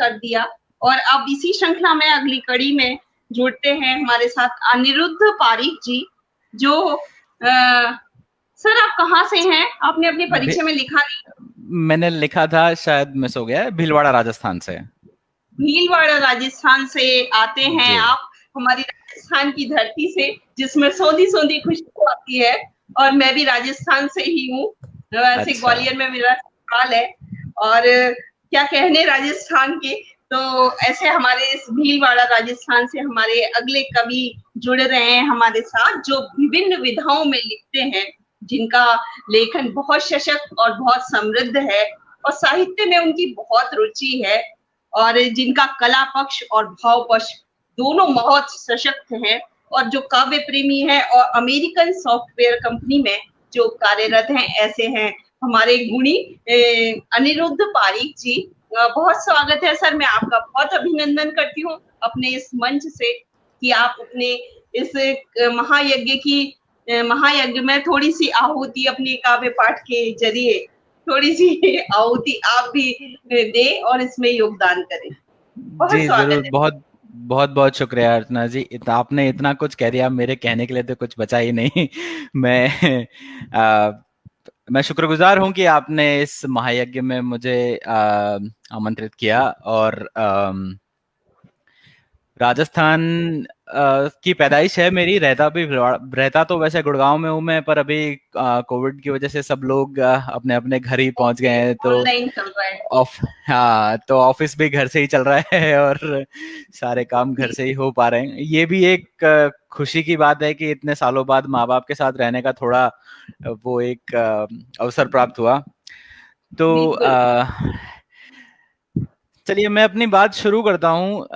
कर दिया। और अब इसी श्रृंखला में अगली कड़ी में जुड़ते हैं हमारे साथ अनिरुद्ध पारीक जी, जो सर आप कहाँ से हैं? आपने अपने परिचय में लिखा नहीं। मैंने लिखा था, शायद मिस हो गया है। भीलवाड़ा राजस्थान से। भीलवाड़ा राजस्थान से आते हैं जी। आप, हमारी राजस्थान की धरती से, जिसमें सोंधी सोंधी खुशबू आती है। और मैं भी राजस्थान से ही हूँ, वैसे अच्छा। ग्वालियर में मेरा ससुराल है। और क्या कहने राजस्थान के, तो ऐसे हमारे इस भीलवाड़ा राजस्थान से हमारे अगले कवि जुड़ रहे हैं हमारे साथ, जो विभिन्न विधाओं में लिखते हैं, जिनका लेखन बहुत सशक्त और बहुत समृद्ध है, और साहित्य में उनकी बहुत रुचि है, और जिनका कला पक्ष और भाव पक्ष दोनों बहुत सशक्त हैं, और जो काव्य प्रेमी है और अमेरिकन सॉफ्टवेयर कंपनी में जो कार्यरत हैं, ऐसे हैं हमारे गुणी अनिरुद्ध पारीक जी। बहुत स्वागत है सर, मैं आपका बहुत अभिनंदन करती हूँ अपने इस मंच से, कि आप अपने इस महायज्ञ में थोड़ी सी आहुति अपने काव्य पाठ के जरिए, थोड़ी सी आहुति आप भी दे और इसमें योगदान करें। बहुत जी स्वागत जरूर। है। बहुत बहुत बहुत शुक्रिया अर्चना जी। आपने इतना कुछ कह दिया, मेरे कहने के लिए तो कुछ बचा ही नहीं। मैं आ, मैं शुक्रगुजार हूं कि आपने इस महायज्ञ में मुझे आमंत्रित किया। और राजस्थान की पैदाइश है मेरी। रहता तो वैसे गुड़गांव में हूँ मैं, पर अभी कोविड की वजह से सब लोग अपने अपने घर ही पहुंच गए ओके, हैं। तो ऑनलाइन चल रहा है। ऑफ हाँ, तो ऑफिस भी घर से ही चल रहा है और सारे काम घर जी, से ही हो पा रहे हैं। ये भी एक खुशी की बात है कि इतने सालों बाद माँ बाप के साथ रहने का थोड़ा वो एक अवसर प्राप्त हुआ। तो बिल्कुल। चलिए मैं अपनी बात शुरू करता हूँ।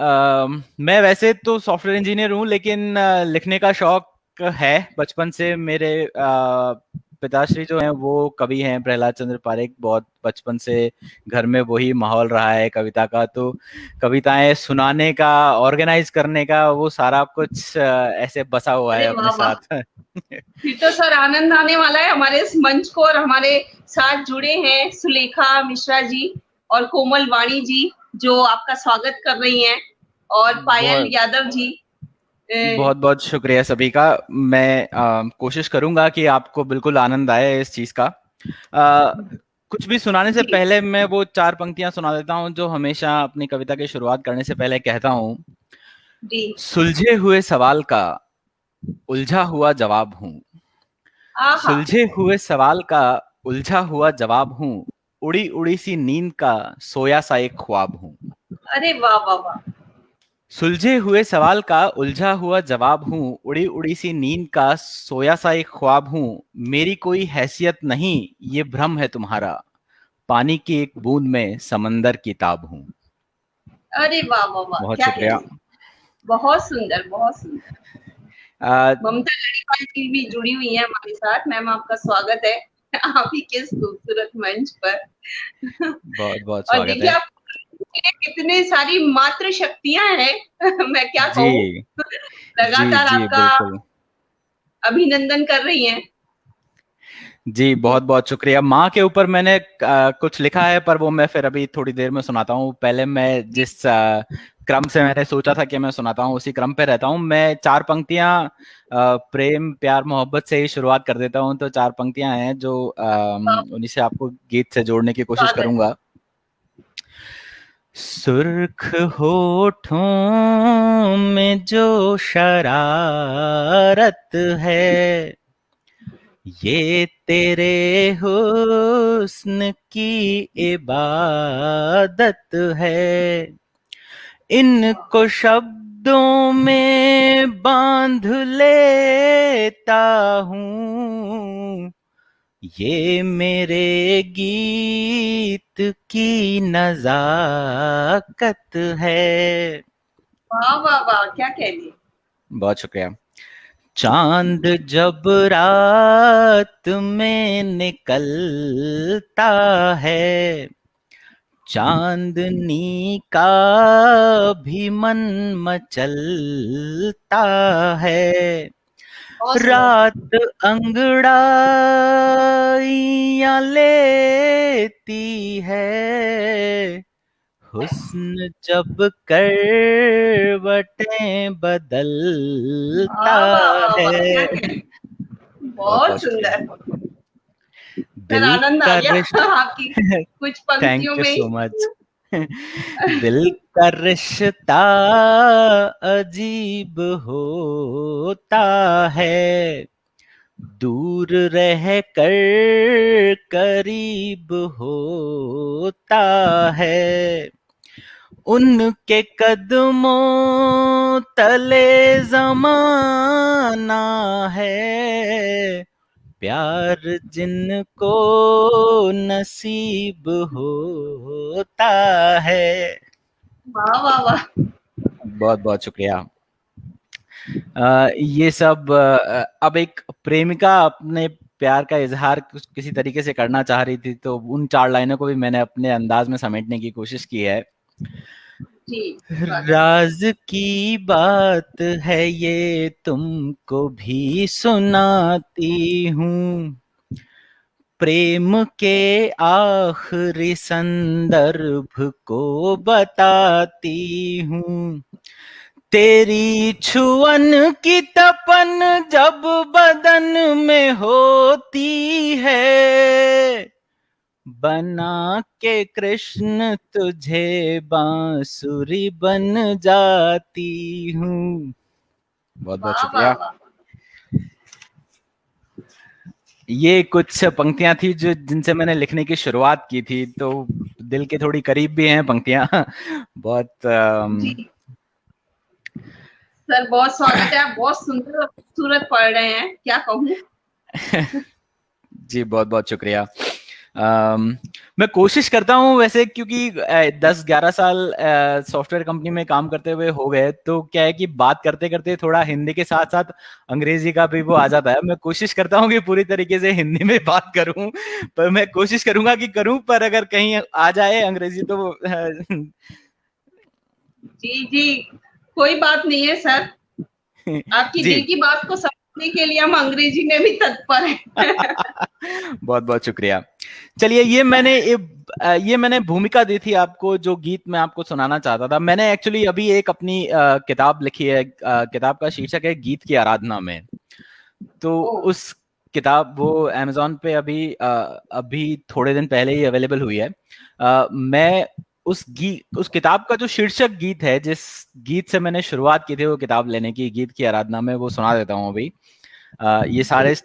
मैं वैसे तो सॉफ्टवेयर इंजीनियर हूँ, लेकिन लिखने का शौक है बचपन से। मेरे पिताश्री जो हैं वो कवि हैं, प्रहलाद चंद्र पारेख। बहुत बचपन से घर में वही माहौल रहा है कविता का। तो कविताएं सुनाने का, ऑर्गेनाइज करने का, वो सारा कुछ ऐसे बसा हुआ है अरे अपने वाह वाह, साथ। फिर तो सर आनंद आने वाला है हमारे इस मंच को। और हमारे साथ जुड़े हैं सुलेखा मिश्रा जी और कोमल वाणी जी, जो आपका स्वागत कर रही हैं, और पायल बहुत यादव जी। बहुत बहुत शुक्रिया सभी का। मैं कोशिश करूंगा कि आपको बिल्कुल आनंद आए इस चीज का। कुछ भी सुनाने से जी पहले मैं वो चार पंक्तियां सुना देता हूं जो हमेशा अपनी कविता की शुरुआत करने से पहले कहता हूं। जी। सुलझे हुए सवाल का उलझा हुआ जवाब हूं। आहा। सुलझे हुए सवाल का उलझा हुआ जवाब हूं। उड़ी उड़ी सी नींद का सोया सा एक ख्वाब हूं। अरे वाह वाह वाह। सुलझे हुए सवाल का उलझा हुआ जवाब हूँ। उड़ी उड़ी सी नींद का सोया सा एक ख्वाब हूँ। मेरी कोई हैसियत नहीं, ये भ्रम है तुम्हारा। पानी की एक बूंद में समंदर की ताब हूँ। अरे वाह वाह वाह, बहुत क्या शुक्रिया। कहने। बहुत सुंदर, बहुत सुंदर। आ, ममता लड़ीवाल जी भी जुड़ी हुई है हमारे साथ। मैम आपका स्वागत है आप ही के इस खूबसूरत मंच पर। बहुत बहुत और स्वागत देखिए है। आप कितने सारी मातृ शक्तियां हैं मैं क्या जी कहूँ। जी लगातार जी आपका बिल्कुल। अभिनंदन कर रही हैं। जी बहुत बहुत शुक्रिया। माँ के ऊपर मैंने कुछ लिखा है, पर वो मैं फिर अभी थोड़ी देर में सुनाता हूँ। पहले मैं जी जिस क्रम से मैंने सोचा था कि मैं सुनाता हूँ उसी क्रम पे रहता हूँ। मैं चार पंक्तियाँ प्रेम प्यार मोहब्बत से ही शुरुआत कर देता हूँ। तो चार पंक्तियाँ हैं जो उन्हीं से आपको गीत से जोड़ने की कोशिश स्वागत। करूंगा। सुर्ख होठों में जो शरारत है, ये तेरे हुस्न की इबादत है। इनको शब्दों में बांध लेता हूँ, ये मेरे गीत की नजाकत है। वाह वाह वाह, क्या कहने। बहुत शुक्रिया। चांद जब रात में निकलता है, चांदनी का भी मन मचलता है। बहुत सुंदर। रात अंगड़ाइयां लेती है, हुस्न जब करवटें बदलता वाह वाह वाह वाह, क्या है। कहने, बहुत बहुत बहुत शुक्रिया। सुंदर सर, दिल आनंद आ का गया रिश्ता आपकी कुछ पंक्तियों थैंक यू में सो ही। मच। दिल का रिश्ता अजीब होता है, दूर रह कर करीब होता है। उनके कदमों तले जमाना है, प्यार जिनको नसीब होता है। वाह वाह वाह। बहुत बहुत शुक्रिया। ये सब अब एक प्रेमिका अपने प्यार का इजहार किसी तरीके से करना चाह रही थी, तो उन 4 लाइनों को भी मैंने अपने अंदाज में समेटने की कोशिश की है। जी, स्वागत। राज की बात है ये तुमको भी सुनाती हूँ, प्रेम के आखिरी संदर्भ को बताती हूँ। तेरी छुअन की तपन जब बदन में होती है, बना के कृष्ण तुझे बांसुरी बन जाती हूँ। बहुत बहुत वाह वाह शुक्रिया। वाह। ये कुछ पंक्तियां थी जो जिनसे मैंने लिखने की शुरुआत की थी, तो दिल के थोड़ी करीब भी हैं पंक्तियां। बहुत जी सर, बहुत स्वागत है, आप बहुत सुंदर और खूबसूरत पढ़ रहे हैं, क्या कहूँ। जी बहुत बहुत शुक्रिया। मैं कोशिश करता हूँ वैसे, क्योंकि 10-11 साल सॉफ्टवेयर कंपनी में काम करते हुए हो गए, तो क्या है कि बात करते करते थोड़ा हिंदी के साथ साथ अंग्रेजी का भी वो आ जाता है। मैं कोशिश करता हूँ कि पूरी तरीके से हिंदी में बात करूँ, पर मैं कोशिश करूंगा कि करूँ, पर अगर कहीं आ जाए अंग्रेजी तो जी जी, कोई बात नहीं है सर, आपकी जी। दिल की बात को समझने के लिए हम अंग्रेजी में भी तत्पर हैं। बहुत बहुत शुक्रिया। चलिए, ये मैंने भूमिका दी थी आपको, जो गीत मैं आपको सुनाना चाहता था। मैंने एक्चुअली अभी एक अपनी किताब लिखी है, किताब का शीर्षक है गीत की आराधना में। तो ओ, उस किताब वो अमेज़न पे अभी थोड़े दिन पहले ही अवेलेबल हुई है। मैं उस किताब का जो शीर्षक गीत है, जिस गीत से मैंने शुरुआत की थी वो किताब लेने की, गीत की आराधना में, वो सुना देता हूँ अभी। ये जी सारे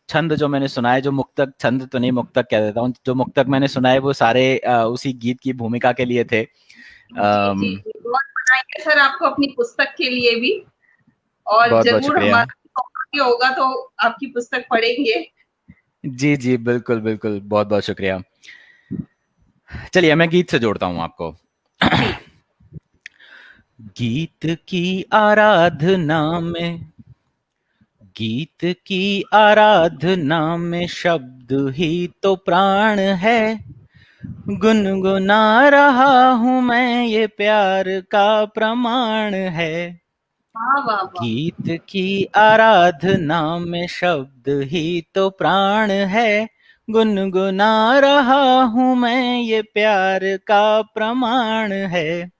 छंद जो मैंने सुनाए, जो मुक्तक, छंद तो नहीं मुक्तक कह देता हूँ, जो मुक्तक मैंने सुनाए वो सारे उसी गीत की भूमिका के लिए थे। जी जी अम, जी, बहुत बनाएंगे सर आपको अपनी पुस्तक के लिए भी, और बहुत बहुत जरूर शुक्रिया। हमारा सौभाग्य होगा तो आपकी पुस्तक पढ़ेंगे। जी जी, बिल्कुल बिल्कुल, बहुत बहुत शुक्रिया। चलिए, मैं गीत से जोड़ता हूँ आपको। जी गीत की आराधना में, गीत की आराधना में शब्द ही तो प्राण है। गुनगुना रहा हूँ मैं, ये प्यार का प्रमाण है। वाह वाह वाह। गीत की आराधना में शब्द ही तो प्राण है। गुनगुना रहा हूँ मैं, ये प्यार का प्रमाण है।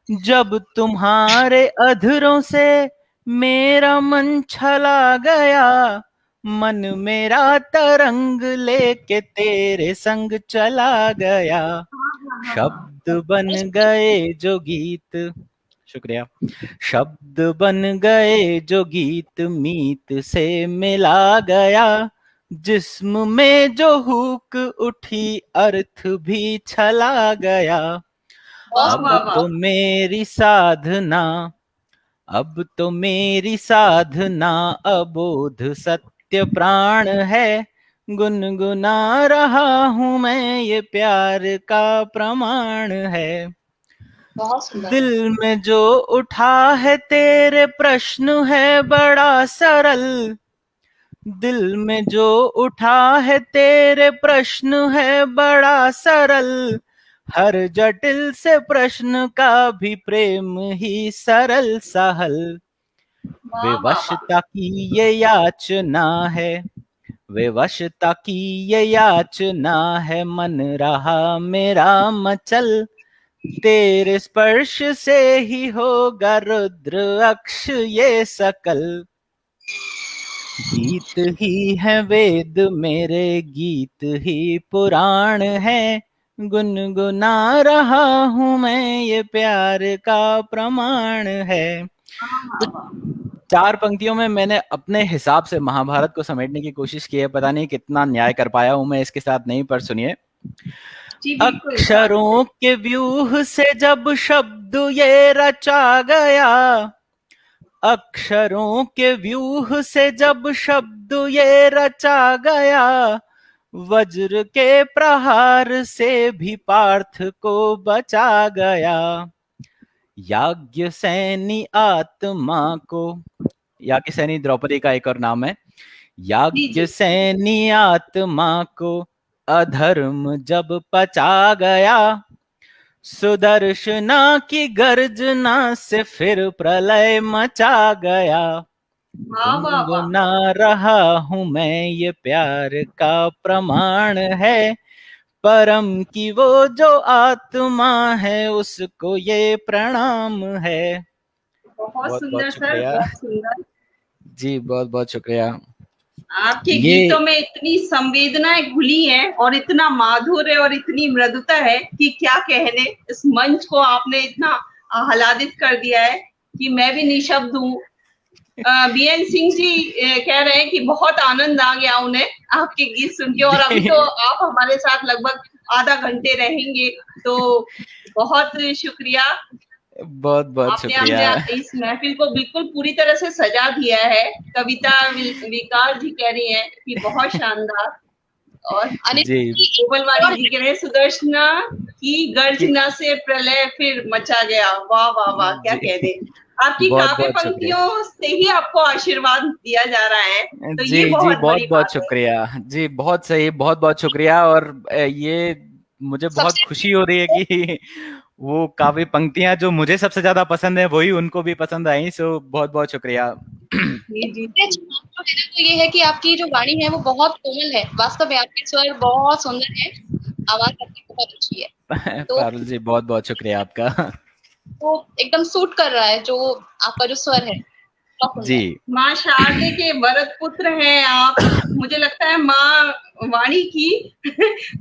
जब तुम्हारे अधरों से मेरा मन छला गया, मन मेरा तरंग लेके तेरे संग चला गया। हाँ, हाँ, शब्द बन गए जो गीत, शुक्रिया। शब्द बन गए जो गीत, मीत से मिला गया। जिस्म में जो हुक उठी, अर्थ भी छला गया। वाह अब वाह तो वाह। मेरी साधना, अब तो मेरी साधना अबोध सत्य प्राण है। गुनगुना रहा हूँ मैं, ये प्यार का प्रमाण है। बहुत सुंदर। दिल में जो उठा है तेरे प्रश्न है बड़ा सरल। दिल में जो उठा है तेरे प्रश्न है बड़ा सरल। हर जटिल से प्रश्न का भी प्रेम ही सरल सहल। वाह वाह वाह। विवशता की ये याचना है, विवशता की ये याचना है, मन रहा मेरा मचल। तेरे स्पर्श से ही होगा रुद्र अक्ष ये सकल, गीत ही है वेद मेरे, गीत ही पुराण है, गुनगुना रहा हूं मैं, ये प्यार का प्रमाण है। तो चार पंक्तियों में मैंने अपने हिसाब से महाभारत को समेटने की कोशिश की है। पता नहीं कितना न्याय कर पाया हूं मैं इसके साथ, नहीं, पर सुनिए। जी बिल्कुल, अक्षरों के व्यूह से जब शब्द ये रचा गया, अक्षरों के व्यूह से जब शब्द ये रचा गया, वज्र के प्रहार से भी पार्थ को बचा गया। याज्ञ सैनी आत्मा को, याज्ञ सैनी द्रौपदी का एक और नाम है, जी याज्ञ जी। सैनी आत्मा को अधर्म जब पचा गया, सुदर्शना की गर्जना से फिर प्रलय मचा गया। वाह वाह वाह। गुनगुना रहा हूं मैं, ये प्यार का प्रमाण है, परम की वो जो आत्मा है उसको ये प्रणाम है। बहुत बहुत बहुत सुंदर सर, शुक्रिया। बहुत सुंदर। जी बहुत बहुत शुक्रिया। आपके ये गीतों में इतनी संवेदनाएं घुली हैं और इतना माधुर्य और इतनी मृदुता है कि क्या कहने। इस मंच को आपने इतना आह्लादित कर दिया है कि मैं भी निशब्द हूँ। बीएन सिंह जी कह रहे हैं कि बहुत आनंद आ गया उन्हें आपके गीत सुन के, और अभी तो आप हमारे साथ लगभग आधा घंटे रहेंगे, तो बहुत शुक्रिया। बहुत बहुत आपने शुक्रिया। हमने इस महफिल को बिल्कुल पूरी तरह से सजा दिया है। कविता विकास जी कह रही हैं कि बहुत शानदार, और जी कोमलवाणी जी कह रहे हैं सुदर्शना की गर्जना से प्रलय फिर मचा गया। वाह वाह वाह, क्या जी कह दे। आपकी बहुत काव्य बहुत शुक्रिया। पंक्तियों से ही आपको आशीर्वाद दिया जा रहा है, तो जी ये जी बहुत बहुत बड़ी बहुत बात है। शुक्रिया। जी बहुत सही, बहुत बहुत शुक्रिया। और ये मुझे बहुत सबसे खुशी हो रही है कि वो काव्य पंक्तियां जो मुझे सबसे ज्यादा पसंद है वही उनको भी पसंद आई। सो बहुत बहुत शुक्रिया। जी जी सबसे जी। अच्छी बात जो है ना, तो ये है कि आपकी जो वाणी है वो बहुत कोमल है। वास्तव में आपके स्वर बहुत सुंदर है, आवाज आपकी बहुत अच्छी है। तो पारुल जी बहुत बहुत शुक्रिया आपका। वो एकदम सूट कर रहा है जो आपका जो स्वर है, बहुत जी सुंदर। माँ शारदे के वरद पुत्र हैं आप। मुझे लगता है माँ वाणी की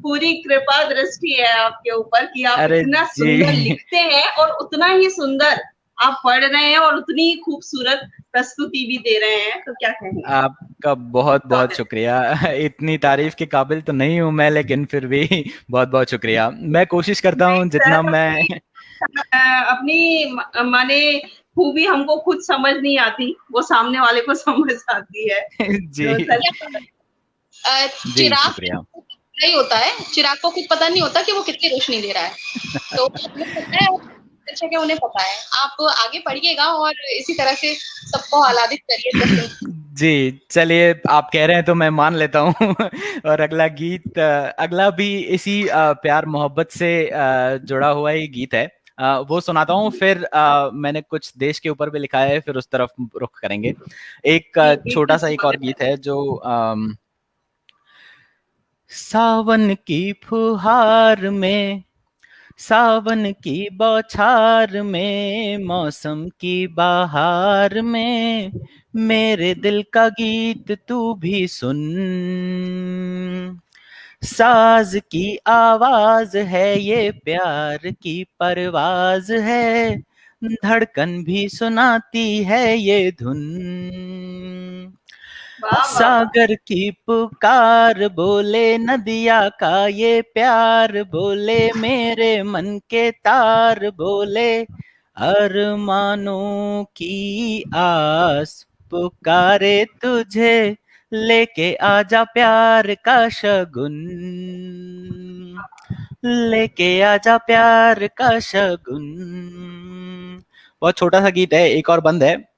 पूरी कृपा दृष्टि है आपके ऊपर कि आप अरे इतना जी सुंदर लिखते हैं और उतना ही सुंदर आप पढ़ रहे हैं और उतनी ही खूबसूरत प्रस्तुति भी दे रहे हैं, तो क्या कहेंगे। आपका बहुत बहुत शुक्रिया। इतनी तारीफ के काबिल तो नहीं हूं मैं, लेकिन फिर भी बहुत बहुत शुक्रिया। मैं कोशिश करता नहीं हूं सर, जितना मैं। अपनी माने खूबी हमको खुद समझ नहीं आती, वो सामने वाले को समझ आती है। जी तो सर जी चिराग शुक्रिया। नहीं होता है, चिराग को खुद पता नहीं होता कि वो कितनी रोशनी दे रहा है। तो हमें पता है, अच्छा कि उन्हें पता है। आप आगे पढ़िएगा और इसी तरह से सबको आह्लादित करिए। जी चलिए, आप कह रहे हैं तो मैं मान लेता हूँ। और अगला गीत, अगला भी इसी प्यार मोहब्बत से जुड़ा हुआ ही गीत है। वो सुनाता हूँ, फिर मैंने कुछ देश के ऊपर भी लिखा है, फिर उस तरफ रुख करेंगे। एक जी बिल्कुल छोटा सा एक और स्वागत गीत है। है जो सावन की फुहार में, सावन की बौछार में, मौसम की बहार में, मेरे दिल का गीत तू भी सुन। साज की आवाज है ये, प्यार की परवाज है, धड़कन भी सुनाती है ये धुन। वाह वाह वाह। सागर की पुकार बोले, नदिया का ये प्यार बोले, मेरे मन के तार बोले, अरमानों की आस पुकारे तुझे, लेके आजा प्यार का शगुन, लेके आजा प्यार का शगुन। बहुत छोटा सा गीत है, एक और बंद है।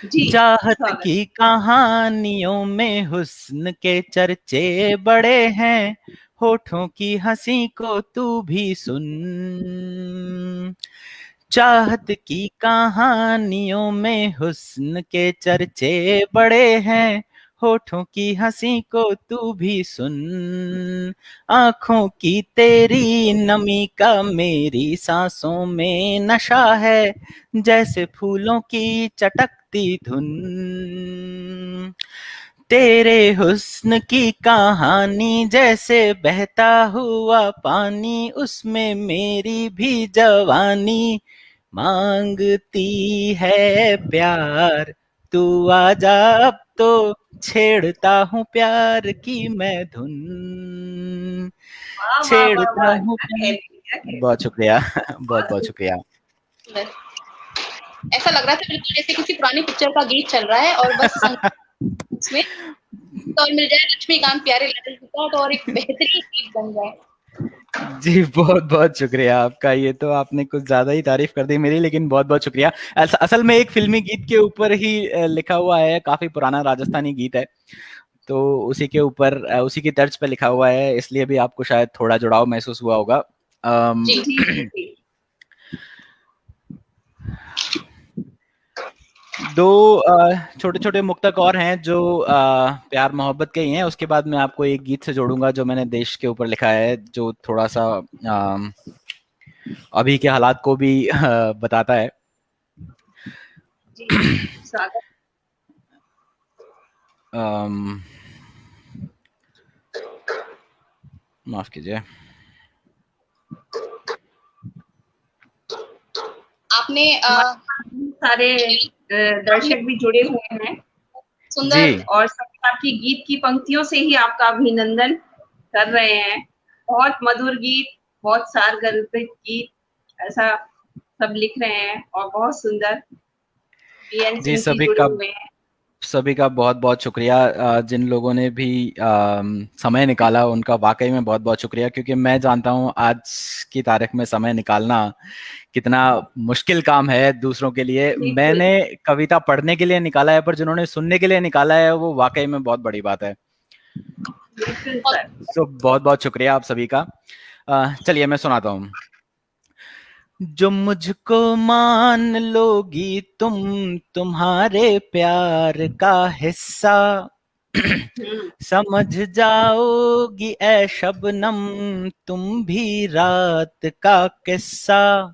जी चाहत स्वागत। की कहानियों में हुस्न के चर्चे बड़े हैं, होठों की हंसी को तू भी सुन। चाहत की कहानियों में हुस्न के चर्चे बड़े हैं, होठों की हंसी को तू भी सुन, आंखों की तेरी नमी का मेरी सांसों में नशा है, जैसे फूलों की चटकती धुन, तेरे हुस्न की कहानी जैसे बहता हुआ पानी, उसमें मेरी भी जवानी मांगती है प्यार, तू आजा अब तो छेड़ता हूँ प्यार की मैं धुन, वाह वाह वाह छेड़ता वाह, हूँ क्या कह प्यार। रही, क्या कह रही। बहुत शुक्रिया, बहुत बहुत बहुत शुक्रिया। सुंदर। ऐसा लग रहा था बिल्कुल जैसे किसी पुरानी पिक्चर का गीत चल रहा है और बस उसमें तो मिल जाए लक्ष्मीकांत प्यारेलाल जी का, तो और एक बेहतरीन गीत बन जाए। जी बहुत बहुत शुक्रिया आपका, ये तो आपने कुछ ज्यादा ही तारीफ कर दी मेरी, लेकिन बहुत बहुत शुक्रिया। असल में एक फिल्मी गीत के ऊपर ही लिखा हुआ है, काफी पुराना राजस्थानी गीत है, तो उसी के ऊपर उसी की तर्ज पे लिखा हुआ है, इसलिए भी आपको शायद थोड़ा जुड़ाव महसूस हुआ होगा। जी जी जी। दो छोटे छोटे मुक्तक और हैं जो प्यार मोहब्बत के ही हैं, उसके बाद मैं आपको एक गीत से जोड़ूंगा जो मैंने देश के ऊपर लिखा है, जो थोड़ा सा अभी के हालात को भी बताता है। जी स्वागत। माफ कीजिए। आपने सारे दर्शक भी जुड़े हुए हैं सुंदर जी और सब आपकी गीत की पंक्तियों से ही आपका अभिनंदन कर रहे हैं। बहुत मधुर गीत, बहुत सारगर्भित गीत, ऐसा सब लिख रहे हैं और बहुत सुंदर। बीएन जी सिंह जी जुड़े हुए हैं। सभी का बहुत बहुत शुक्रिया, जिन लोगों ने भी समय निकाला उनका वाकई में बहुत बहुत शुक्रिया, क्योंकि मैं जानता हूँ आज की तारीख में समय निकालना कितना मुश्किल काम है दूसरों के लिए। बिल्कुल। मैंने कविता पढ़ने के लिए निकाला है, पर जिन्होंने सुनने के लिए निकाला है वो वाकई में बहुत बड़ी बात है। बिल्कुल सर। तो बहुत बहुत शुक्रिया आप सभी का। चलिए मैं सुनाता हूँ। जो मुझको मान लोगी तुम तुम्हारे प्यार का हिस्सा, समझ जाओगी ऐ शबनम तुम भी रात का किस्सा,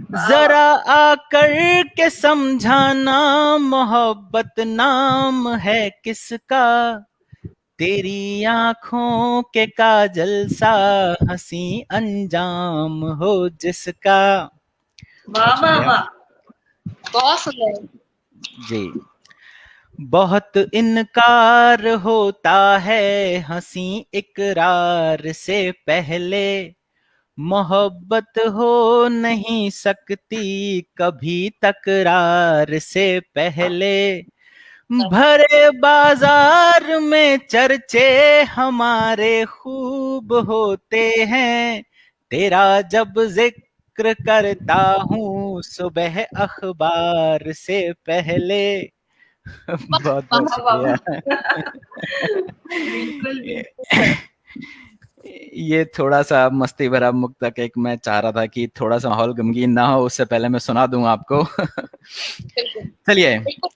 जरा आकर के समझाना मोहब्बत नाम है किसका, तेरी आंखों के काजल सा हंसी अंजाम हो जिसका। वाह वाह वाह। बहुत सुंदर। जी बहुत इनकार होता है हंसी इकरार से पहले, मोहब्बत हो नहीं सकती कभी तकरार से पहले, भरे बाजार में चर्चे हमारे खूब होते हैं, तेरा जब जिक्र करता हूँ सुबह अखबार से पहले। बहुत बहुत वाह वाह शुक्रिया। बिल्कुल बिल्कुल। ये थोड़ा सा मस्ती भरा मुक्तक एक मैं चाह रहा था कि थोड़ा सा माहौल गमगीन ना हो, उससे पहले मैं सुना दूं आपको। चलिए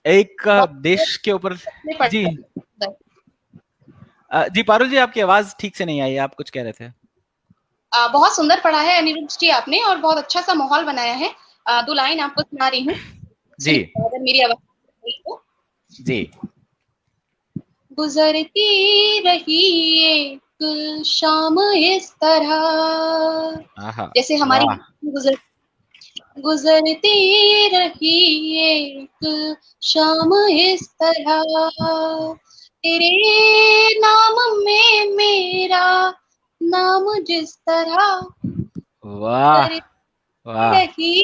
एक देश के ऊपर। जी जी पारुल जी, आपकी आवाज ठीक से नहीं आई, आप कुछ कह रहे थे। बहुत सुंदर पढ़ा है अनिरुद्ध जी आपने, और बहुत अच्छा सा माहौल बनाया है। 2 लाइन आपको सुना रही हूँ जी अगर मेरी आवाज तो। जी गुजरती रही एक शाम इस तरह, आहा जैसे हमारी वाह गुजरती रही एक शाम इस तरह, तेरे नाम में मेरा नाम जिस तरह वाह वाह। रही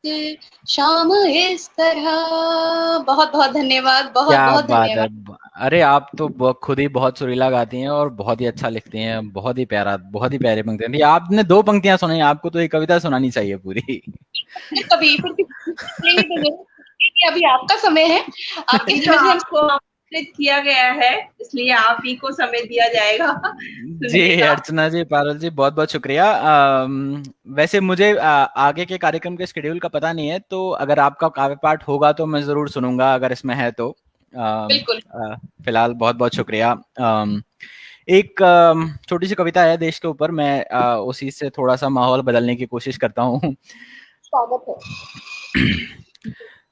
एक शाम इस तरह। बहुत बहुत धन्यवाद, बहुत क्या बहुत बात है। धन्यवाद। अरे आप तो खुद ही बहुत सुरीला गाती हैं और बहुत ही अच्छा लिखती हैं, बहुत ही प्यारा, बहुत ही प्यारी पंक्तियां थी। आपने 2 पंक्तियां सुनाई, आपको तो ये कविता सुनानी चाहिए पूरी। कभी फिर तो जरूर, अभी आपका समय है, आपके तो समय से हम आपको आमंत्रित किया गया है, इसलिए आप ही को समय दिया जाएगा जी सुनने का। अर्चना जी, पारुल जी, बहुत बहुत शुक्रिया। वैसे मुझे आगे के कार्यक्रम के शेड्यूल का पता नहीं है, तो अगर आपका काव्य पाठ होगा तो मैं जरूर सुनूंगा, अगर इसमें है तो। बिल्कुल। फिलहाल बहुत बहुत शुक्रिया। एक छोटी सी कविता है देश के ऊपर, मैं उसी से थोड़ा सा माहौल बदलने की कोशिश करता हूँ। स्वागत है।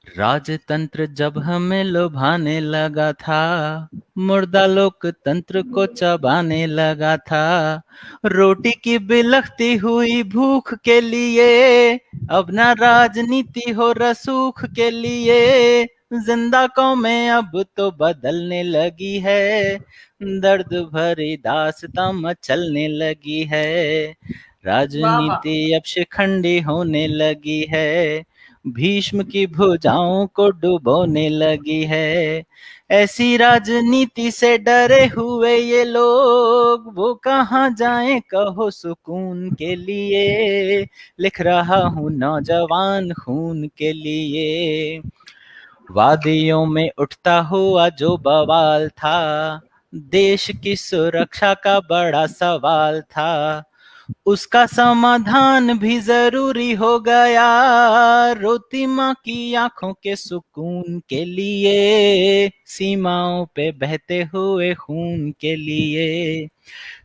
राजतंत्र जब हमें लुभाने लगा था, मुर्दा लोकतंत्र को चबाने लगा था, रोटी की बिलखती हुई भूख के लिए, अब ना राजनीति हो रसूख के लिए, जिंदा कौमें अब तो बदलने लगी है, दर्द भरी दास्तां मचलने लगी है, राजनीति अब शिखंडी होने लगी है, भीष्म की भुजाओं को डुबोने लगी है, ऐसी राजनीति से डरे हुए ये लोग, वो कहाँ जाएं कहो सुकून के लिए, लिख रहा हूँ नौजवान खून के लिए, वादियों में उठता हुआ जो बवाल था, देश की सुरक्षा का बड़ा सवाल था, उसका समाधान भी जरूरी हो गया, रोती माँ की आंखों के सुकून के लिए, सीमाओं पे बहते हुए खून के लिए,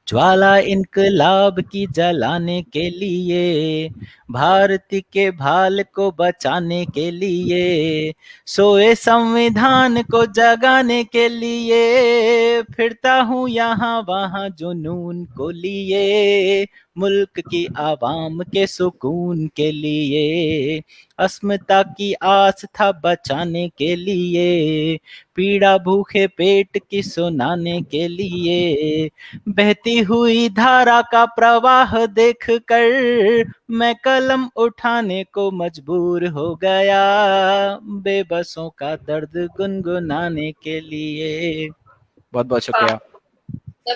ज्वाला इनकलाब की जलाने के लिए, भारत के भाल को बचाने के लिए, सोए संविधान को जगाने के लिए, फिरता हूँ यहाँ वहाँ जुनून को लिए, मुल्क की आवाम के सुकून के लिए, अस्मिता की आस था बचाने के लिए, पीड़ा भूखे पेट की सुनाने के लिए, बहती हुई धारा का प्रवाह देखकर मैं कलम उठाने को मजबूर हो गया, बेबसों का दर्द गुनगुनाने के लिए। बहुत बहुत शुक्रिया।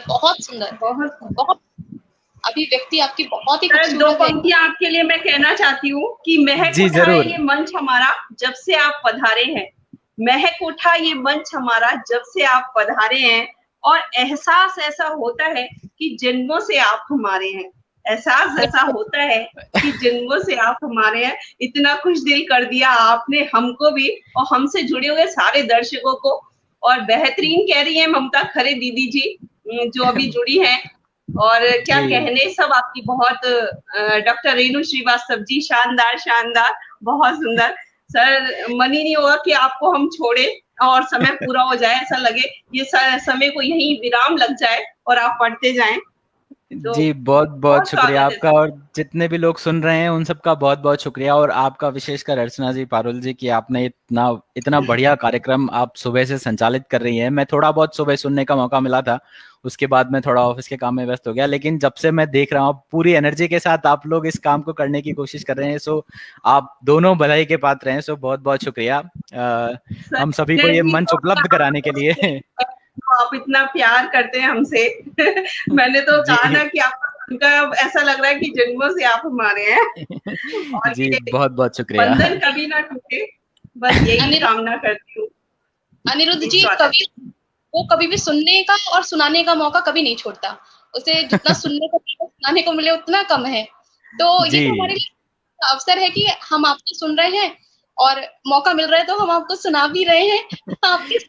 बहुत सुंदर, बहुत अभिव्यक्ति आपकी बहुत ही दो खूबसूरत है। पंक्तियां आपके लिए मैं कहना चाहती हूँ कि महक जी, उठा है जरूर। ये मंच हमारा जब से आप पधारे हैं, महक उठा ये मंच हमारा जब से आप पधारे हैं, और एहसास ऐसा होता है कि जन्मों से आप हमारे हैं, एहसास ऐसा होता है कि जन्मों से आप हमारे हैं। इतना खुश दिल कर दिया आपने हमको भी और हमसे जुड़े हुए सारे दर्शकों को। और बेहतरीन कह रही है ममता खरे दीदी जी, जो अभी जुड़ी हैं, और क्या जी। कहने, सब आपकी बहुत, डॉक्टर रेणु श्रीवास्तव जी शानदार शानदार, बहुत सुंदर। सर मन ही नहीं होगा कि आपको हम छोड़े और समय पूरा हो जाए, ऐसा लगे ये समय को यहीं विराम लग जाए और आप पढ़ते जाएं। तो जी बहुत बहुत शुक्रिया स्वागत है आपका, और जितने भी लोग सुन रहे हैं उन सबका बहुत बहुत शुक्रिया, और आपका विशेषकर अर्चना जी, पारुल जी, कि आपने इतना इतना बढ़िया कार्यक्रम आप सुबह से संचालित कर रही हैं। मैं थोड़ा बहुत सुबह सुनने का मौका मिला था, उसके बाद मैं थोड़ा ऑफिस के काम में व्यस्त हो गया, लेकिन जब से मैं देख रहा हूँ पूरी एनर्जी के साथ आप लोग इस काम को करने की कोशिश कर रहे हैं, सो आप दोनों बधाई के पात्र हैं। सो बहुत बहुत शुक्रिया हम सभी को ये मंच उपलब्ध कराने के लिए। आप इतना प्यार करते हैं हमसे। मैंने तो कहा ना कि आपका सुनकर ऐसा लग रहा है कि जन्मों से आप हमारे हैं। और जी बहुत बहुत शुक्रिया। बंधन कभी ना टूटे, बस यही कामना करती हूँ। अनिरुद्ध जी कभी भी सुनने का और सुनाने का मौका कभी नहीं छोड़ता, उसे जितना सुनने को सुनाने को मिले उतना कम है। तो ये तो हमारे लिए अवसर है कि हम आपको सुन रहे हैं और मौका मिल रहा है तो हम आपको सुना भी रहे हैं। आपकी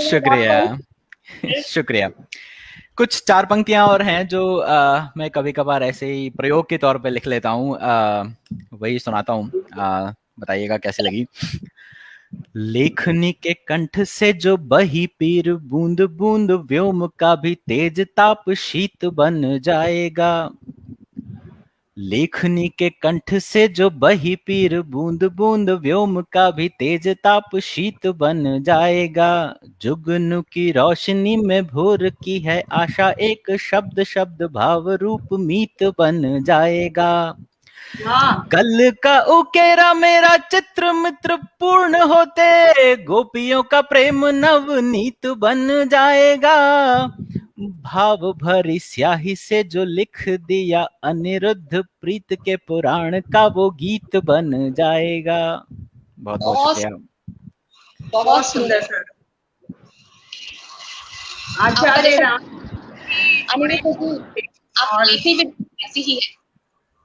शुक्रिया शुक्रिया। कुछ 4 पंक्तियां और हैं जो मैं कभी कभार ऐसे ही प्रयोग के तौर पे लिख लेता हूँ, वही सुनाता हूँ, बताइएगा कैसी लगी। लेखनी के कंठ से जो बही पीर बूंद बूंद व्योम का भी तेज ताप शीत बन जाएगा, लेखनी के कंठ से जो बही पीर बूंद बूंद व्योम का भी तेज ताप शीत बन जाएगा, जुगनू की रोशनी में भोर की है आशा एक शब्द शब्द भाव रूप मीत बन जाएगा, कल का उकेरा मेरा चित्र मित्र पूर्ण होते, गोपियों का प्रेम नवनीत बन जाएगा, भाव भरी स्याही से जो लिख दिया अनिरुद्ध प्रीत के पुराण का वो गीत बन जाएगा। बहुत बहुत शुक्रिया। बहुत सुंदर सर। आचार्य राम अनिरुद्ध जी आपकी लेखनी भी ऐसी ही है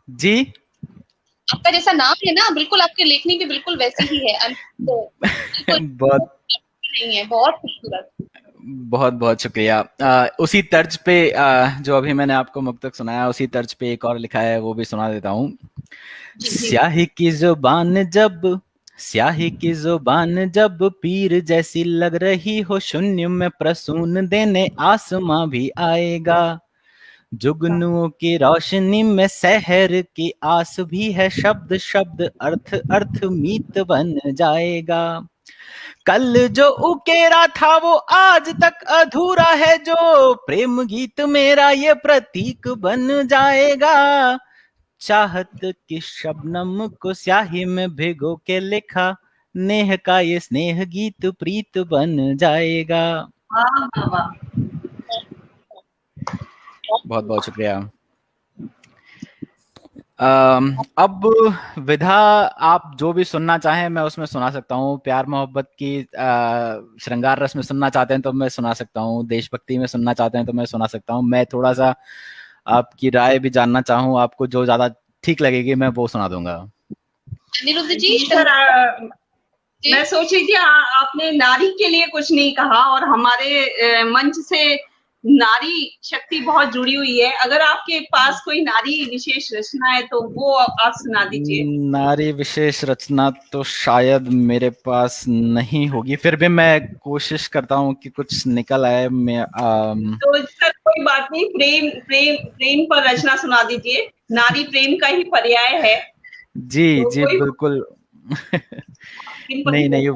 जी। आपका जैसा नाम है ना, बिल्कुल आपकी लेखनी भी बिल्कुल वैसी ही है। तो बहुत नहीं है, बहुत खूबसूरत। बहुत बहुत शुक्रिया। उसी तर्ज पे जो अभी मैंने आपको मुक्तक सुनाया, उसी तर्ज पे एक और लिखा है, वो भी सुना देता हूँ। स्याही की जुबान जब, स्याही की जुबान जब पीर जैसी लग रही हो, शून्य में प्रसून देने आसमां भी आएगा। जुगनुओं की रोशनी में सहर की आस भी है, शब्द शब्द अर्थ अर्थ मीत बन जाएगा। कल जो उकेरा था वो आज तक अधूरा है, जो प्रेम गीत मेरा ये प्रतीक बन जाएगा। चाहत की शबनम को स्याही में भिगो के लिखा, नेह का ये स्नेह गीत प्रीत बन जाएगा। वाह वाह वाह। बहुत बहुत शुक्रिया। अब विधा आप जो भी सुनना चाहें मैं उसमें सुना सकता हूँ। प्यार मोहब्बत की श्रृंगार रस में सुनना चाहते हैं तो मैं सुना सकता हूँ, देशभक्ति में सुनना चाहते हैं तो मैं सुना सकता हूँ। मैं थोड़ा सा आपकी राय भी जानना चाहूँ, आपको जो ज्यादा ठीक लगेगी मैं वो सुना दूंगा। अनिरुद्ध जी सर, मैं सोच रही थी आपने नारी के लिए कुछ नहीं कहा, और हमारे मंच से नारी शक्ति बहुत जुड़ी हुई है। अगर आपके पास कोई नारी विशेष रचना है तो वो आप सुना दीजिए। नारी विशेष रचना तो शायद मेरे पास नहीं होगी, फिर भी मैं कोशिश करता हूँ कि कुछ निकल आए। मैं तो सर कोई बात नहीं, प्रेम प्रेम प्रेम पर रचना सुना दीजिए। नारी प्रेम का ही पर्याय है। जी तो जी बिल्कुल। नहीं नहीं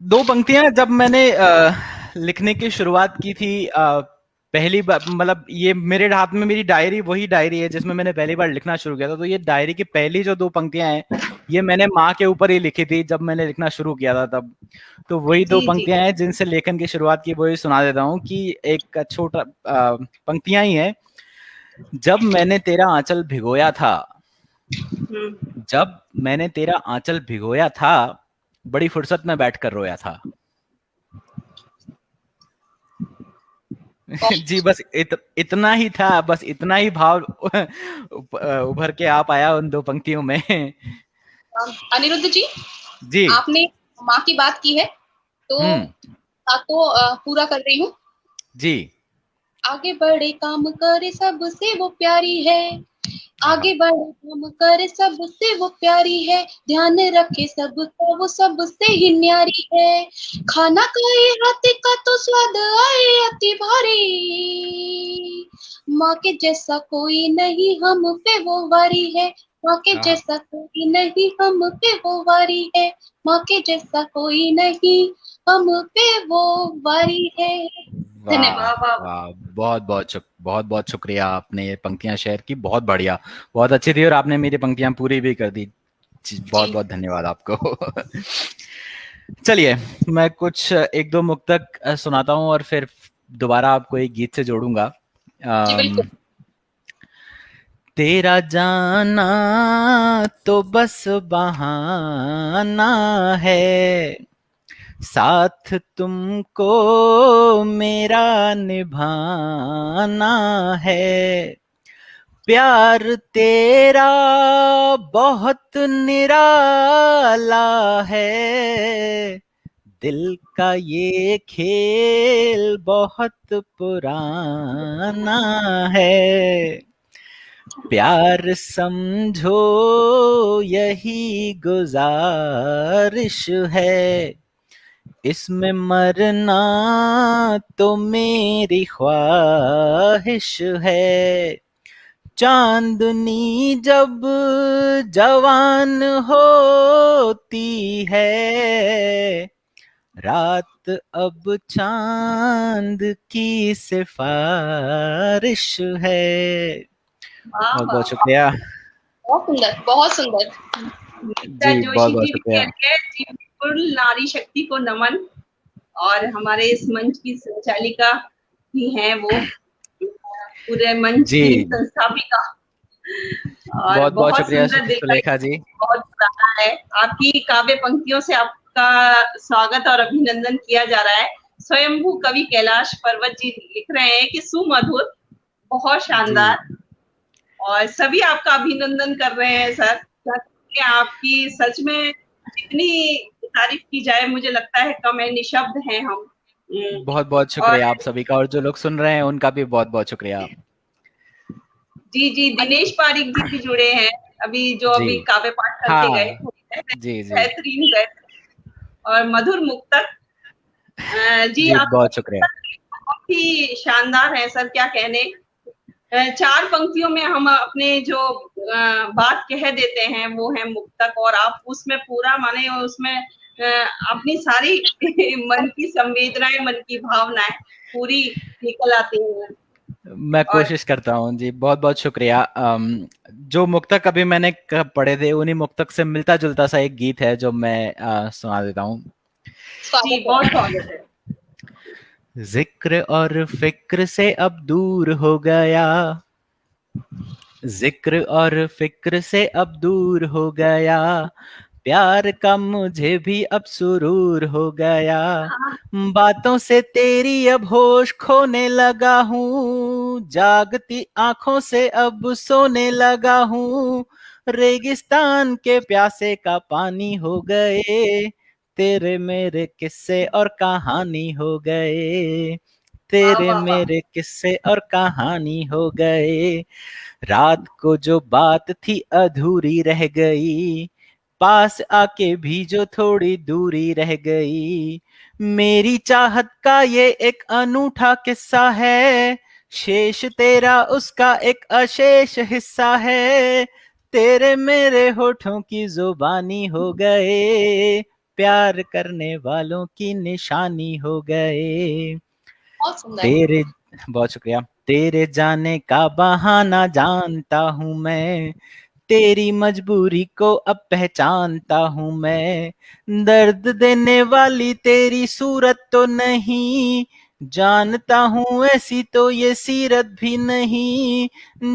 दो पंक्तियां जब मैंने लिखने की शुरुआत की थी, पहली बार, मतलब ये मेरे हाथ में मेरी डायरी वही डायरी है जिसमें मैंने पहली बार लिखना शुरू किया था। तो ये डायरी की पहली जो दो पंक्तियां हैं ये मैंने माँ के ऊपर ही लिखी थी जब मैंने लिखना शुरू किया था तब। तो वही दो पंक्तियां हैं जिनसे लेखन की शुरुआत की, वही सुना देता हूँ कि एक छोटा पंक्तियां ही है। जब मैंने तेरा आंचल भिगोया था, जब मैंने तेरा आंचल भिगोया था, बड़ी फुर्सत में बैठकर रोया था। जी बस इतना ही था, बस इतना ही भाव उभर के आ पाया उन दो पंक्तियों में। अनिरुद्ध जी आपने माँ की बात की है तो आपको पूरा कर रही हूँ जी। आगे बढ़े काम करे सबसे वो प्यारी है, आगे बढ़े काम करे सबसे वो प्यारी है, ध्यान रखे सबका वो सबसे ही न्यारी है, खाना खाए हाथ का तो स्वाद आए अति भारी, माँ के जैसा कोई नहीं हम पे वो वारी है, माँ के जैसा कोई नहीं हम पे वो वारी है, माँ के जैसा कोई नहीं हम पे वो वारी है। वाह, बहुत बहुत शुक्रिया, आपने ये पंक्तियां शेयर की, बहुत बढ़िया, बहुत अच्छी थी और आपने मेरी पंक्तियां पूरी भी कर दी। बहुत बहुत धन्यवाद आपको। चलिए मैं कुछ एक दो मुक्तक सुनाता हूँ और फिर दोबारा आपको एक गीत से जोड़ूंगा। तेरा जाना तो बस बहाना है, साथ तुमको मेरा निभाना है, प्यार तेरा बहुत निराला है, दिल का ये खेल बहुत पुराना है, प्यार समझो यही गुजारिश है, इसमें मरना तो मेरी ख्वाहिश है, चांदनी जब जवान होती है, रात अब चांद की सिफारिश है। बहुत बहुत शुक्रिया। बहुत सुंदर, बहुत सुंदर जी, बहुत बहुत शुक्रिया। बिल्कुल नारी शक्ति को नमन, और हमारे इस मंच की संचालिका भी हैं वो, पूरे मंच की संस्थापिका, और बहुत बहुत शुक्रिया सुलेखा जी। बहुत पुराना है, आपकी काव्य पंक्तियों से आपका स्वागत और अभिनंदन किया जा रहा है। स्वयंभू कवि कैलाश पर्वत जी लिख रहे हैं कि सुमधुर बहुत शानदार। और सभी आपका अभिनंदन कर रहे हैं सर। आपकी सच में जितनी तारीफ की जाए मुझे लगता है कम है, निशब्द हैं हम। बहुत बहुत और शुक्रिया आप सभी का, और जो लोग सुन रहे हैं उनका भी बहुत बहुत शुक्रिया। जी जी, दिनेश पारिक जी भी जुड़े हैं अभी, जो जी। अभी काव्य पाठ करके हाँ, गए, जी जी बेहतरीन गए। और मधुर मुक्तक जी, जी, आप बहुत शुक्रिया। बहुत ही शानदार है सर, क्या कहने। 4 पंक्तियों में हम अपने जो बात कह देते हैं वो है मुक्तक, और आप उसमें पूरा माने उसमें अपनी सारी मन की संवेदनाएं, मन की भावनाएं पूरी निकल आती हैं। मैं और कोशिश करता हूँ जी, बहुत बहुत शुक्रिया। जो मुक्तक अभी मैंने पढ़े थे उन्हीं मुक्तक से मिलता जुलता सा एक गीत है जो मैं सुना देता हूँ। जी, बहुत स्वागत है। जिक्र और फिक्र से अब दूर हो गया, जिक्र और फिक्र से अब दूर हो गया, प्यार का मुझे भी अब सुरूर हो गया, बातों से तेरी अब होश खोने लगा हूँ, जागती आंखों से अब सोने लगा हूँ, रेगिस्तान के प्यासे का पानी हो गए, तेरे मेरे किस्से और कहानी हो गए, वाह तेरे वाह वाह। मेरे किस्से और कहानी हो गए, रात को जो बात थी अधूरी रह गई, पास आके भी जो थोड़ी दूरी रह गई, मेरी चाहत का ये एक अनूठा किस्सा है, शेष तेरा उसका एक अशेष हिस्सा है, तेरे मेरे होठों की जुबानी हो गए, प्यार करने वालों की निशानी हो गए, बहुत सुंदर। तेरे बहुत शुक्रिया, तेरे जाने का बहाना जानता हूँ मैं, तेरी मजबूरी को अब पहचानता हूँ मैं, दर्द देने वाली तेरी सूरत तो नहीं, जानता हूँ ऐसी तो ये सीरत भी नहीं,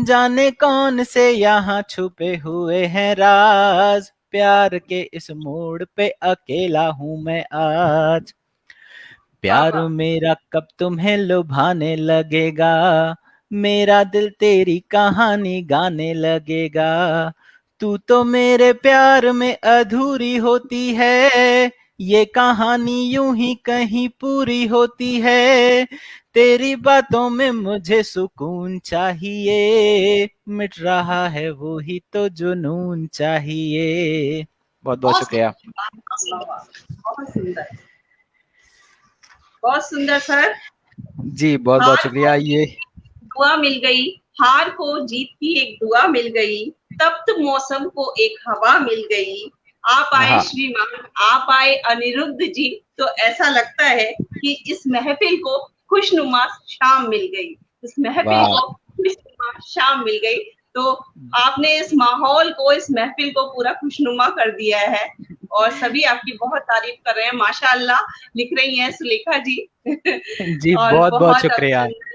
जाने कौन से यहाँ छुपे हुए हैं राज, प्यार के इस मोड़ पे अकेला हूँ मैं आज, वाह प्यार वाह। मेरा कब तुम्हें लुभाने लगेगा, मेरा दिल तेरी कहानी गाने लगेगा, तू तो मेरे प्यार में अधूरी होती है, ये कहानी यूं ही कहीं पूरी होती है, तेरी बातों में मुझे सुकून चाहिए, मिट रहा है वो ही तो जुनून चाहिए। बहुत बहुत शुक्रिया। वाह वाह, बहुत सुंदर, बहुत सुंदर सर। जी बहुत बहुत हार शुक्रिया। को ये दुआ मिल गई, हार को जीत की एक दुआ मिल गई, तप्त मौसम को एक हवा मिल गई, आप आए हाँ श्रीमान, आप आए अनिरुद्ध जी, तो ऐसा लगता है कि इस महफिल को खुशनुमा शाम मिल गई, इस महफिल वाह को खुशनुमा शाम मिल गई। तो आपने इस माहौल को, इस महफिल को पूरा खुशनुमा कर दिया है, और सभी आपकी बहुत तारीफ कर रहे हैं, माशाअल्लाह लिख रही हैं सुलेखा जी। जी और बहुत बहुत बहुत शुक्रिया। अभिनंदन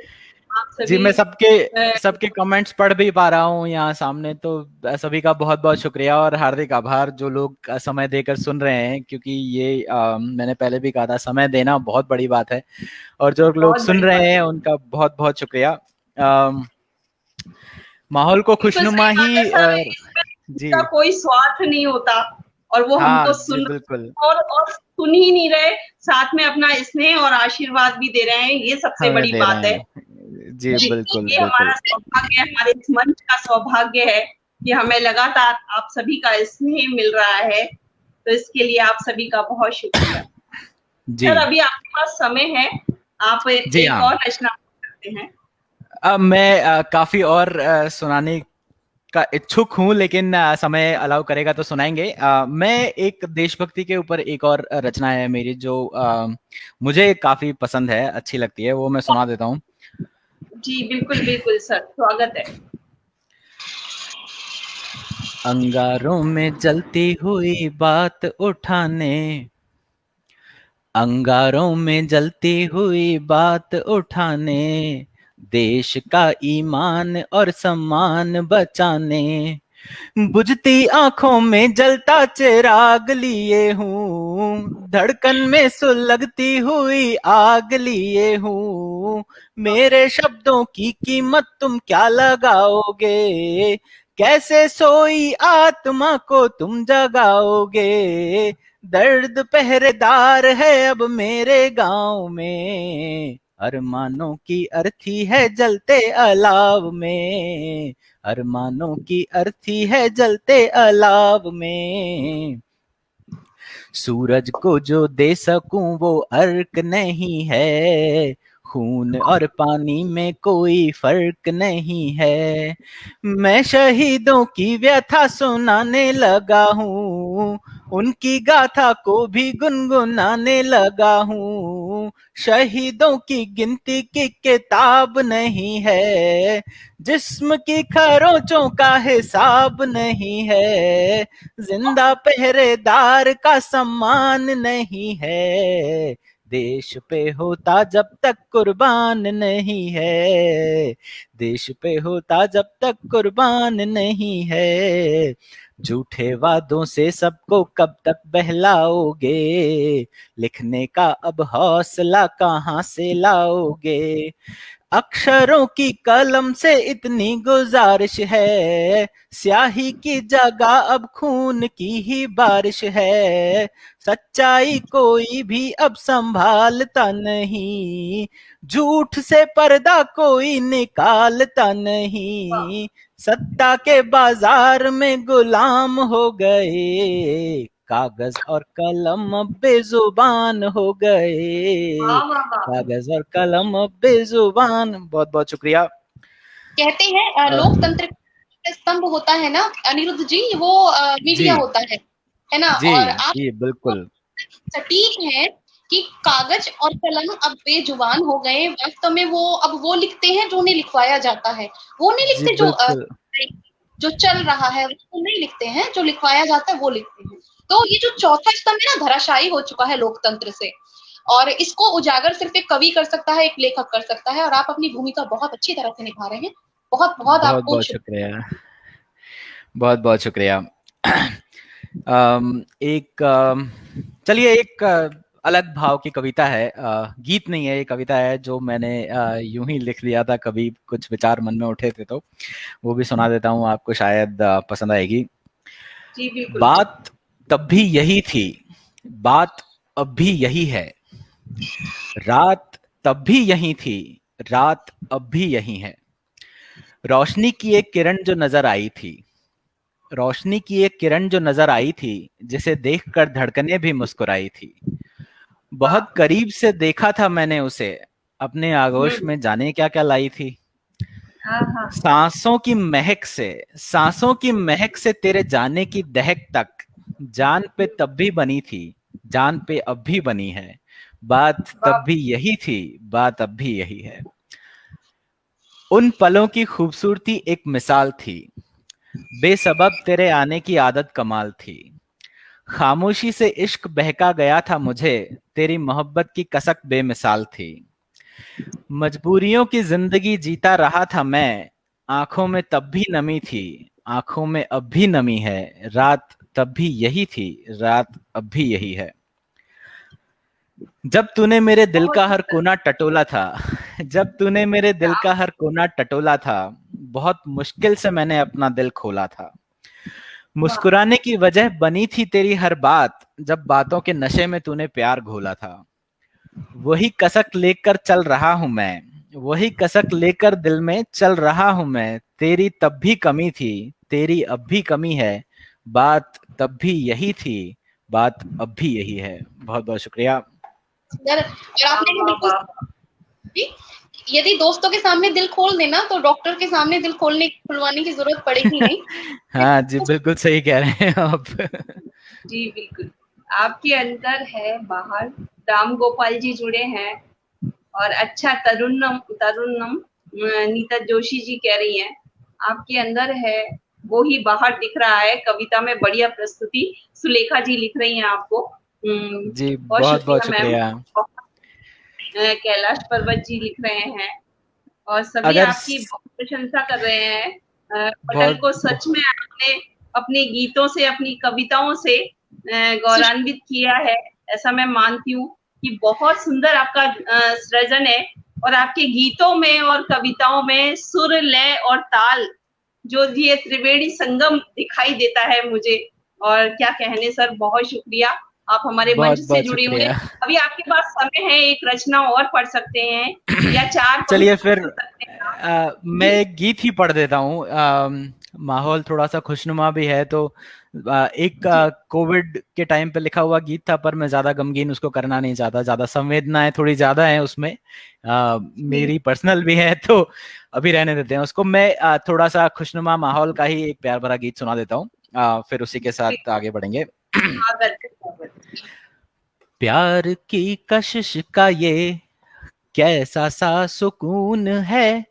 आप जी सभी। मैं सबके सबके कमेंट्स पढ़ भी पा रहा हूँ यहाँ सामने, तो सभी का बहुत बहुत शुक्रिया और हार्दिक आभार जो लोग समय देकर सुन रहे हैं, क्योंकि ये मैंने पहले भी कहा था समय देना बहुत बड़ी बात है, और जो लोग बहुत सुन बड़ी रहे बात हैं है। उनका बहुत बहुत शुक्रिया। माहौल को बिल्कुल खुशनुमा सही ही बात है सर, इसमें जी किसी का कोई स्वार्थ नहीं होता, और वो हाँ हमको जी सुन बिल्कुल और सुन ही नहीं रहे, साथ में अपना स्नेह और आशीर्वाद भी दे रहे हैं, ये सबसे हमें बड़ी दे बात रहे है। हैं। जी जी, बिल्कुल ये बिल्कुल। हमारा सौभाग्य है, हमारे इस मंच का सौभाग्य है कि हमें लगातार आप सभी का स्नेह मिल रहा है, तो इसके लिए आप सभी का बहुत शुक्रिया। जी सर अभी आपके पास समय है, आप जी एक हाँ। और रचना करते हैं। अब मैं काफी और सुनाने का इच्छुक हूँ, लेकिन समय अलाउ करेगा तो सुनाएंगे। मैं एक देशभक्ति के ऊपर एक और रचना है मेरी जो मुझे काफी पसंद है, अच्छी लगती है, वो मैं सुना देता हूँ। जी बिल्कुल बिल्कुल सर, स्वागत है। अंगारों में जलती हुई बात उठाने, अंगारों में जलती हुई बात उठाने, देश का ईमान और सम्मान बचाने, बुझती आंखों में जलता चिराग लिए हूँ, धड़कन में सुलगती हुई आग लिए हूँ। मेरे शब्दों की कीमत तुम क्या लगाओगे, कैसे सोई आत्मा को तुम जगाओगे। दर्द पहरेदार है अब मेरे गांव में, अरमानों की अर्थी है जलते अलाव में, अरमानों की अर्थी है जलते अलाव में। सूरज को जो दे सकूं वो अर्क नहीं है, खून और पानी में कोई फर्क नहीं है। मैं शहीदों की व्यथा सुनाने लगा हूँ, उनकी गाथा को भी गुनगुनाने लगा हूँ। शहीदों की गिनती की किताब नहीं है, जिस्म की खरोचों का हिसाब नहीं है। जिंदा पहरेदार का सम्मान नहीं है, देश पे होता जब तक कुर्बान नहीं है, देश पे होता जब तक कुर्बान नहीं है। झूठे वादों से सबको कब तक बहलाओगे, लिखने का अब हौसला कहाँ से लाओगे। अक्षरों की कलम से इतनी गुजारिश है, स्याही की जगह अब खून की ही बारिश है। सच्चाई कोई भी अब संभालता नहीं, झूठ से पर्दा कोई निकालता नहीं। सत्ता के बाजार में गुलाम हो गए, कागज और कलम अब बेजुबान हो गए, कागज और कलम अब बेजुबान। बहुत बहुत शुक्रिया। कहते हैं लोकतंत्र का स्तंभ होता है ना अनिरुद्ध जी, वो मीडिया जी होता है ना। जी और आप जी बिल्कुल सटीक हैं कि कागज और कलम अब बेजुबान हो गए। वास्तव में वो अब वो लिखते हैं जो उन्हें लिखवाया जाता है, वो नहीं जी लिखते बिल्कुल जो चल रहा है वो नहीं लिखते हैं, जो लिखवाया जाता है वो लिखते हैं। तो ये जो चौथा स्तंभ है ना, धराशायी हो चुका है लोकतंत्र से, और इसको उजागर सिर्फ एक कवि कर सकता है, एक लेखक कर सकता है, और आप अपनी भूमिका बहुत अच्छी तरह से निभा रहे हैं। बहुत बहुत बहुत आपको बहुत शुक्रिया, बहुत बहुत शुक्रिया। एक चलिए एक अलग भाव की कविता है, गीत नहीं है, ये कविता है जो मैंने यूं ही लिख दिया था, कभी कुछ विचार मन में उठे थे तो वो भी सुना देता हूँ, आपको शायद पसंद आएगी। जी बिल्कुल। बात तब भी यही थी, बात अब भी यही है, रात तब भी यही थी, रात अब भी यही है। रोशनी की एक किरण जो नजर आई थी, रोशनी की एक किरण जो नजर आई थी, जिसे देखकर धड़कनें भी मुस्कुराई थी। बहुत करीब से देखा था मैंने उसे, अपने आगोश में जाने क्या क्या लाई थी। हाँ। सांसों की महक से, सांसों की महक से तेरे जाने की दहक तक, जान पे तब भी बनी थी, जान पे अब भी बनी है। बात तब भी यही थी, बात अब भी यही है। उन पलों की खूबसूरती एक मिसाल थी, बेसबब तेरे आने की आदत कमाल थी। खामोशी से इश्क बहका गया था मुझे, तेरी मोहब्बत की कसक बेमिसाल थी। मजबूरियों की जिंदगी जीता रहा था मैं, आंखों में तब भी नमी थी, आंखों में अब भी नमी है। रात तब भी यही थी, रात अब भी यही है। जब तूने मेरे दिल का हर कोना टटोला था, जब तूने मेरे दिल का हर कोना टटोला था, बहुत मुश्किल से मैंने अपना दिल खोला था। मुस्कुराने की वजह बनी थी तेरी हर बात, जब बातों के नशे में तूने प्यार घोला था। वही कसक लेकर चल रहा हूं मैं, वही कसक लेकर दिल में चल रहा हूं मैं। तेरी तब भी कमी थी, तेरी अब भी कमी है, बात तब भी यही थी, बात अब भी यही है। बहुत बहुत शुक्रिया। और आपने भी बिल्कुल, यदि दोस्तों के सामने दिल खोल देना तो डॉक्टर के सामने दिल खुलवाने की जरूरत पड़ेगी नहीं। हाँ जी बिल्कुल सही कह रहे हैं आप। जी बिल्कुल, आपके अंदर है बाहर। राम गोपाल जी जुड़े हैं, और अच्छा तरुणम तरुणम नीता जोशी जी कह रही हैं आपके अंदर है, वो ही बाहर दिख रहा है। कविता में बढ़िया प्रस्तुति सुलेखा जी लिख रही हैं आपको। जी बहुत बहुत शुक्रिया मैम। शुक्रिया। कैलाश पर्वत जी लिख रहे हैं, और सभी अगर आपकी बहुत प्रशंसा कर रहे हैं। पटल बहुत को सच में आपने अपने गीतों से, अपनी कविताओं से गौरवान्वित किया है, ऐसा मैं मानती हूँ कि बहुत सुंदर आपका सृजन है। और आपके गीतों में और कविताओं में सुर, लय और ताल, जो ये त्रिवेणी संगम दिखाई देता है मुझे। और क्या कहने सर, बहुत शुक्रिया, आप हमारे मंच बहुत से बहुत जुड़े हुए। शुक्रिया। अभी आपके पास समय है, एक रचना और पढ़ सकते हैं या 4 चलिए पंक्ति फिर पढ़ सकते हैं आप। मैं जी, एक गीत ही पढ़ देता हूँ। माहौल थोड़ा सा खुशनुमा भी है, तो एक जी, कोविड के टाइम पे लिखा हुआ गीत था, पर मैं ज्यादा गमगीन उसको करना नहीं चाहता, ज्यादा संवेदनाएं थोड़ी ज्यादा हैं उसमें, जी, मेरी पर्सनल भी है, तो अभी रहने देते हैं उसको। मैं थोड़ा सा खुशनुमा माहौल का ही एक प्यार भरा गीत सुना देता हूँ, फिर उसी के जी, साथ आगे बढ़ेंगे। स्वागत है, स्वागत है। प्यार की कशिश का ये कैसा सा सुकून है,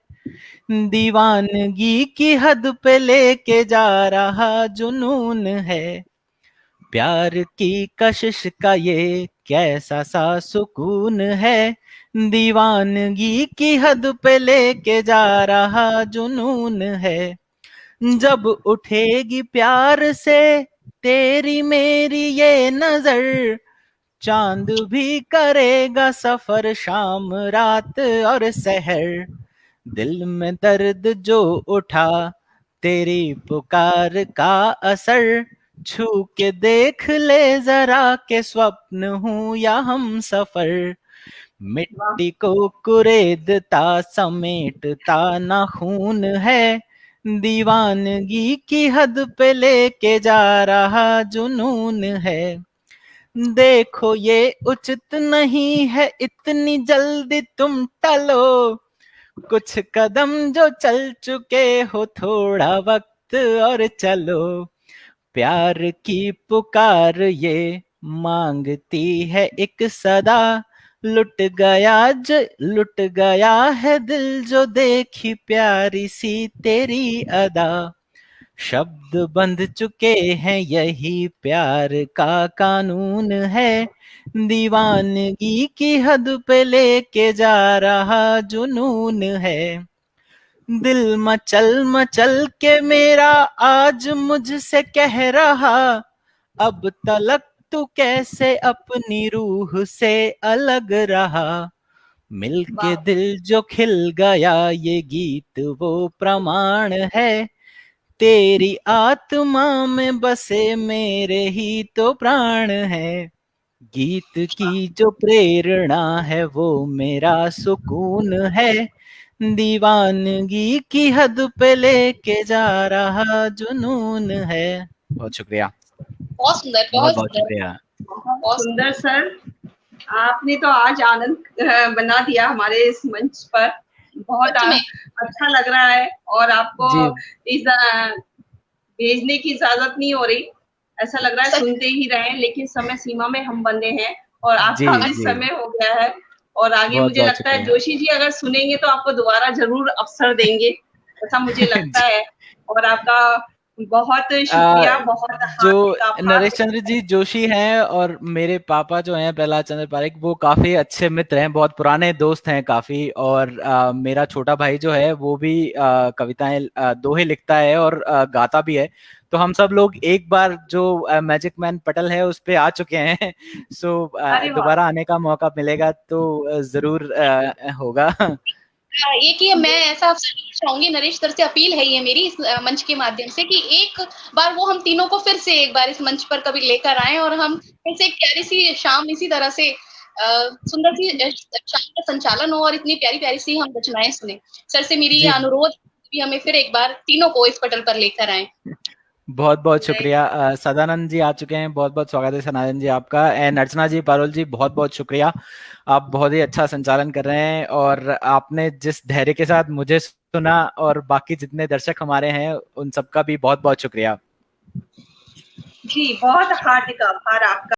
दीवानगी की हद पे लेके जा रहा जुनून है। प्यार की कशिश का ये कैसा सा सुकून है, दीवानगी की हद पे लेके जा रहा जुनून है। जब उठेगी प्यार से तेरी मेरी ये नजर, चांद भी करेगा सफर शाम रात और सहर। दिल में दर्द जो उठा तेरी पुकार का असर, छू के देख ले जरा के स्वप्न हूँ या हम सफर। वाह, मिट्टी को कुरेदता समेटता ना खून है, दीवानगी की हद पे लेके जा रहा जुनून है। देखो ये उचित नहीं है इतनी जल्दी तुम टलो, कुछ कदम जो चल चुके हो थोड़ा वक्त और चलो। प्यार की पुकार ये मांगती है एक सदा, लुट गया है दिल जो देखी प्यारी सी तेरी अदा। शब्द बंध चुके हैं यही प्यार का कानून है, दीवानगी की हद पे लेके जा रहा जुनून है। दिल मचल मचल के मेरा आज मुझसे कह रहा, अब तलक तू कैसे अपनी रूह से अलग रहा। मिलके वाह, दिल जो खिल गया ये गीत वो प्रमाण है, तेरी आत्मा में बसे मेरे ही तो प्राण है। गीत की जो प्रेरणा है वो मेरा सुकून है, दीवानगी की हद पे लेके जा रहा जुनून है। बहुत शुक्रिया। बहुत सुंदर, बहुत बहुत बहुत सुंदर, शुक्रिया। बहुत बहुत सुंदर सर। आपने तो आज आनंद बना दिया हमारे इस मंच पर। बहुत सच में। अच्छा लग रहा है। और आपको जी इस भेजने की इजाजत नहीं हो रही, ऐसा लग रहा है सच। सुनते ही रहें, लेकिन समय सीमा में हम बंधे हैं और जी आपका भी जी, समय हो गया है। और आगे बहुत मुझे बहुत लगता है शुक्रिया। जोशी जी अगर सुनेंगे तो आपको दोबारा जरूर अवसर देंगे, ऐसा मुझे लगता जी। है। और आपका बहुत आ, शुक्रिया, बहुत जो हार्दिक आभार। नरेश चंद्र जी जोशी हैं और मेरे पापा जो हैं प्रहलाद चंद्र पारेख, वो काफी अच्छे मित्र हैं, बहुत पुराने दोस्त हैं काफी। और मेरा छोटा भाई जो है वो भी कविताएं दोहे लिखता है और गाता भी है। तो हम सब लोग एक बार जो मैजिक मैन पटल है उस पे आ चुके हैं। सो अरे वाह, दोबारा आने का मौका मिलेगा तो जरूर होगा। एक ही मैं ऐसा अवसर लेना चाहूंगी, नरेश सर से अपील है ये मेरी इस मंच के माध्यम से कि एक बार वो हम तीनों को फिर से एक बार इस मंच पर कभी लेकर आए और हम फिर से एक प्यारी सी शाम इसी तरह से सुंदर सी शाम का संचालन हो और इतनी प्यारी प्यारी सी हम रचनाएं सुने। सर से मेरी ये जी अनुरोध भी हमें फिर एक बार तीनों को इस पटल पर लेकर आए। बहुत बहुत नहीं, शुक्रिया। सदानंद जी आ चुके हैं, बहुत बहुत स्वागत है सदानंद जी आपका। एंड अर्चना जी, पारुल जी, बहुत बहुत शुक्रिया। आप बहुत ही अच्छा संचालन कर रहे हैं और आपने जिस धैर्य के साथ मुझे सुना और बाकी जितने दर्शक हमारे हैं उन सबका भी बहुत बहुत शुक्रिया। जी बहुत हार्दिक आभार आपका।